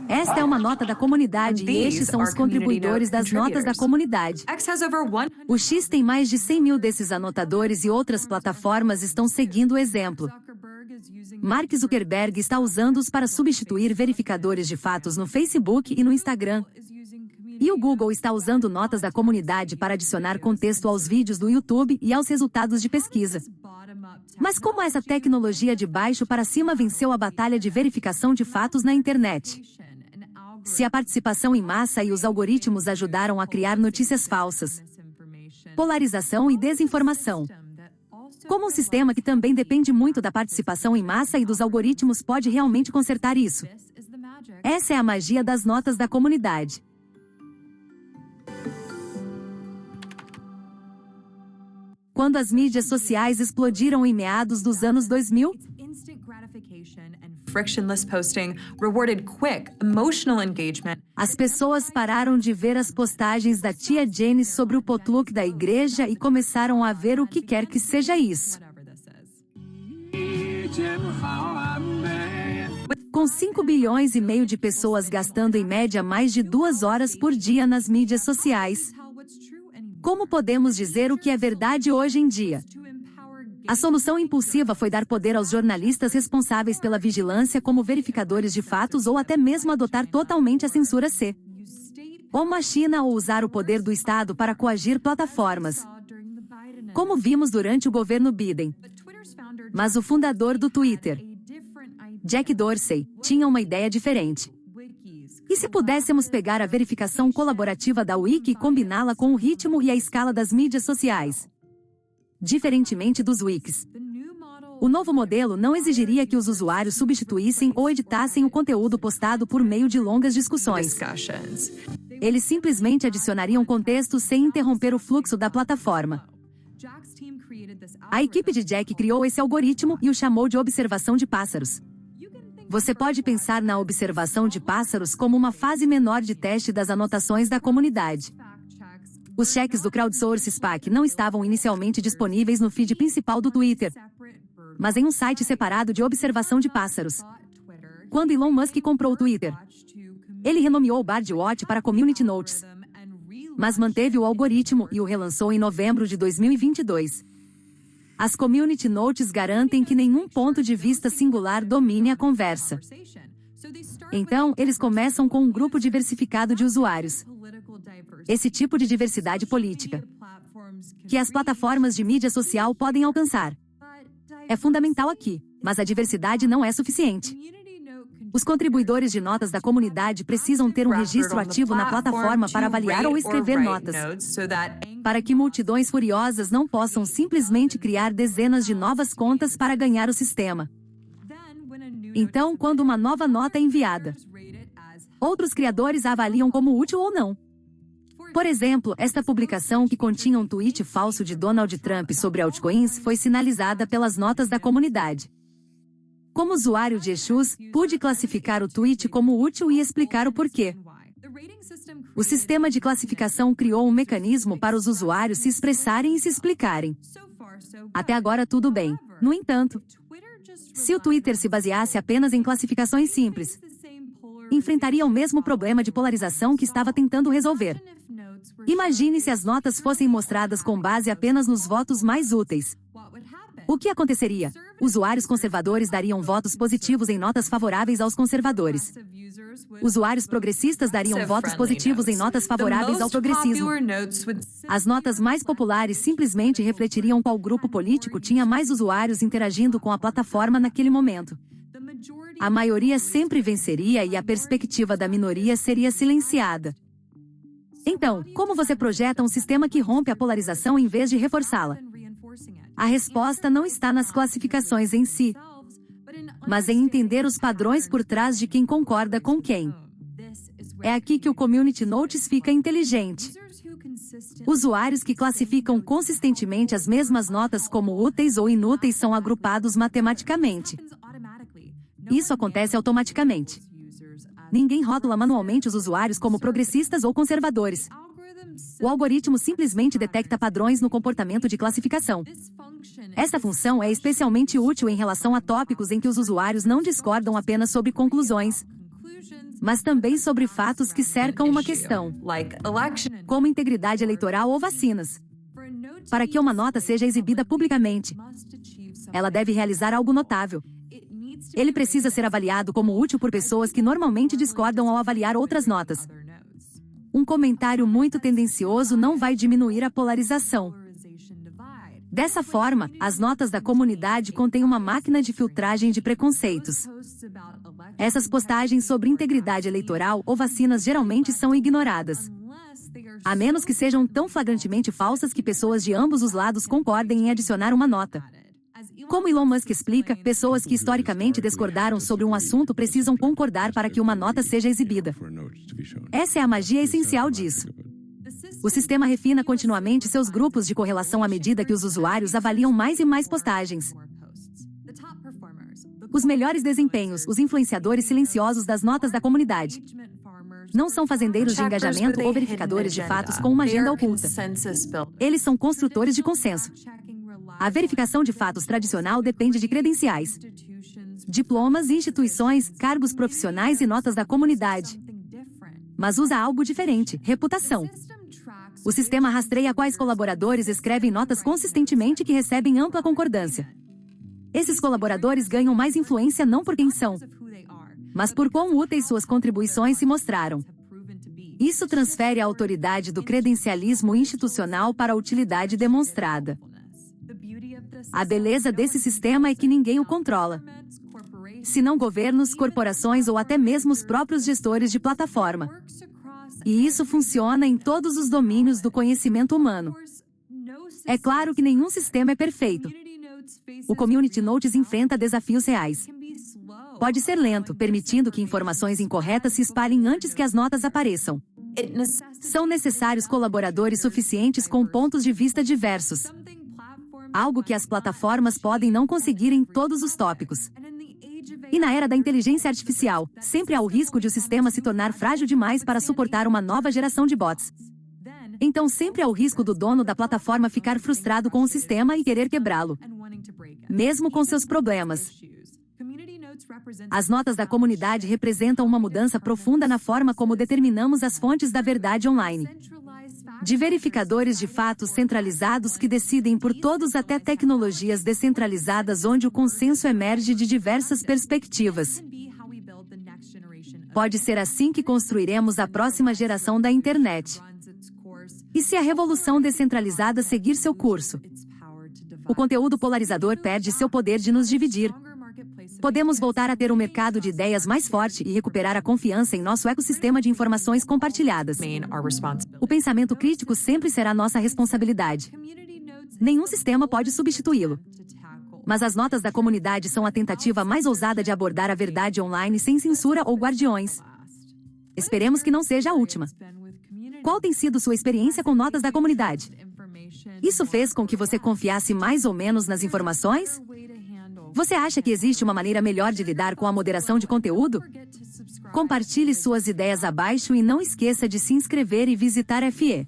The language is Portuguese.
Esta é uma nota da comunidade e estes são os contribuidores das notas da comunidade. O X tem mais de 100 mil desses anotadores e outras plataformas estão seguindo o exemplo. Mark Zuckerberg está usando-os para substituir verificadores de fatos no Facebook e no Instagram. E o Google está usando notas da comunidade para adicionar contexto aos vídeos do YouTube e aos resultados de pesquisa. Mas como essa tecnologia de baixo para cima venceu a batalha de verificação de fatos na internet? Se a participação em massa e os algoritmos ajudaram a criar notícias falsas, polarização e desinformação, como um sistema que também depende muito da participação em massa e dos algoritmos pode realmente consertar isso? Essa é a magia das notas da comunidade. Quando as mídias sociais explodiram em meados dos anos 2000, as pessoas pararam de ver as postagens da tia Jane sobre o potluck da igreja e começaram a ver o que quer que seja isso. Com 5 bilhões e meio de pessoas gastando em média mais de 2 horas por dia nas mídias sociais, como podemos dizer o que é verdade hoje em dia? A solução impulsiva foi dar poder aos jornalistas responsáveis pela vigilância como verificadores de fatos ou até mesmo adotar totalmente a censura C. Ou machina ou usar o poder do Estado para coagir plataformas, como vimos durante o governo Biden. Mas o fundador do Twitter, Jack Dorsey, tinha uma ideia diferente. E se pudéssemos pegar a verificação colaborativa da Wiki e combiná-la com o ritmo e a escala das mídias sociais? Diferentemente dos wikis, o novo modelo não exigiria que os usuários substituíssem ou editassem o conteúdo postado por meio de longas discussões. Eles simplesmente adicionariam contexto sem interromper o fluxo da plataforma. A equipe de Jack criou esse algoritmo e o chamou de observação de pássaros. Você pode pensar na observação de pássaros como uma fase menor de teste das anotações da comunidade. Os cheques do crowdsource SPAC não estavam inicialmente disponíveis no feed principal do Twitter, mas em um site separado de observação de pássaros. Quando Elon Musk comprou o Twitter, ele renomeou o Birdwatch para Community Notes, mas manteve o algoritmo e o relançou em novembro de 2022. As Community Notes garantem que nenhum ponto de vista singular domine a conversa. Então, eles começam com um grupo diversificado de usuários. Esse tipo de diversidade política, que as plataformas de mídia social podem alcançar, é fundamental aqui, mas a diversidade não é suficiente. Os contribuidores de notas da comunidade precisam ter um registro ativo na plataforma para avaliar ou escrever notas, para que multidões furiosas não possam simplesmente criar dezenas de novas contas para ganhar o sistema. Então, quando uma nova nota é enviada, outros criadores a avaliam como útil ou não. Por exemplo, esta publicação que continha um tweet falso de Donald Trump sobre altcoins foi sinalizada pelas notas da comunidade. Como usuário de Exus, pude classificar o tweet como útil e explicar o porquê. O sistema de classificação criou um mecanismo para os usuários se expressarem e se explicarem. Até agora tudo bem. No entanto, se o Twitter se baseasse apenas em classificações simples, enfrentaria o mesmo problema de polarização que estava tentando resolver. Imagine se as notas fossem mostradas com base apenas nos votos mais úteis. O que aconteceria? Usuários conservadores dariam votos positivos em notas favoráveis aos conservadores. Usuários progressistas dariam votos positivos em notas favoráveis ao progressismo. As notas mais populares simplesmente refletiriam qual grupo político tinha mais usuários interagindo com a plataforma naquele momento. A maioria sempre venceria e a perspectiva da minoria seria silenciada. Então, como você projeta um sistema que rompe a polarização em vez de reforçá-la? A resposta não está nas classificações em si, mas em entender os padrões por trás de quem concorda com quem. É aqui que o Community Notes fica inteligente. Usuários que classificam consistentemente as mesmas notas como úteis ou inúteis são agrupados matematicamente. Isso acontece automaticamente. Ninguém rótula manualmente os usuários como progressistas ou conservadores. O algoritmo simplesmente detecta padrões no comportamento de classificação. Essa função é especialmente útil em relação a tópicos em que os usuários não discordam apenas sobre conclusões, mas também sobre fatos que cercam uma questão, como integridade eleitoral ou vacinas. Para que uma nota seja exibida publicamente, ela deve realizar algo notável. Ele precisa ser avaliado como útil por pessoas que normalmente discordam ao avaliar outras notas. Um comentário muito tendencioso não vai diminuir a polarização. Dessa forma, as notas da comunidade contêm uma máquina de filtragem de preconceitos. Essas postagens sobre integridade eleitoral ou vacinas geralmente são ignoradas, a menos que sejam tão flagrantemente falsas que pessoas de ambos os lados concordem em adicionar uma nota. Como Elon Musk explica, pessoas que historicamente discordaram sobre um assunto precisam concordar para que uma nota seja exibida. Essa é a magia essencial disso. O sistema refina continuamente seus grupos de correlação à medida que os usuários avaliam mais e mais postagens. Os melhores desempenhos, os influenciadores silenciosos das notas da comunidade, não são fazendeiros de engajamento ou verificadores de fatos com uma agenda oculta. Eles são construtores de consenso. A verificação de fatos tradicional depende de credenciais, diplomas, instituições, cargos profissionais e notas da comunidade. Mas usa algo diferente: reputação. O sistema rastreia quais colaboradores escrevem notas consistentemente que recebem ampla concordância. Esses colaboradores ganham mais influência não por quem são, mas por quão úteis suas contribuições se mostraram. Isso transfere a autoridade do credencialismo institucional para a utilidade demonstrada. A beleza desse sistema é que ninguém o controla, senão governos, corporações ou até mesmo os próprios gestores de plataforma. E isso funciona em todos os domínios do conhecimento humano. É claro que nenhum sistema é perfeito. O Community Notes enfrenta desafios reais. Pode ser lento, permitindo que informações incorretas se espalhem antes que as notas apareçam. São necessários colaboradores suficientes com pontos de vista diversos, algo que as plataformas podem não conseguir em todos os tópicos. E na era da inteligência artificial, sempre há o risco de o sistema se tornar frágil demais para suportar uma nova geração de bots. Então sempre há o risco do dono da plataforma ficar frustrado com o sistema e querer quebrá-lo, mesmo com seus problemas. As notas da comunidade representam uma mudança profunda na forma como determinamos as fontes da verdade online. De verificadores de fatos centralizados que decidem por todos até tecnologias descentralizadas onde o consenso emerge de diversas perspectivas. Pode ser assim que construiremos a próxima geração da internet. E se a revolução descentralizada seguir seu curso? O conteúdo polarizador perde seu poder de nos dividir. Podemos voltar a ter um mercado de ideias mais forte e recuperar a confiança em nosso ecossistema de informações compartilhadas. O pensamento crítico sempre será nossa responsabilidade. Nenhum sistema pode substituí-lo. Mas as notas da comunidade são a tentativa mais ousada de abordar a verdade online sem censura ou guardiões. Esperemos que não seja a última. Qual tem sido sua experiência com notas da comunidade? Isso fez com que você confiasse mais ou menos nas informações? Você acha que existe uma maneira melhor de lidar com a moderação de conteúdo? Compartilhe suas ideias abaixo e não esqueça de se inscrever e visitar FE.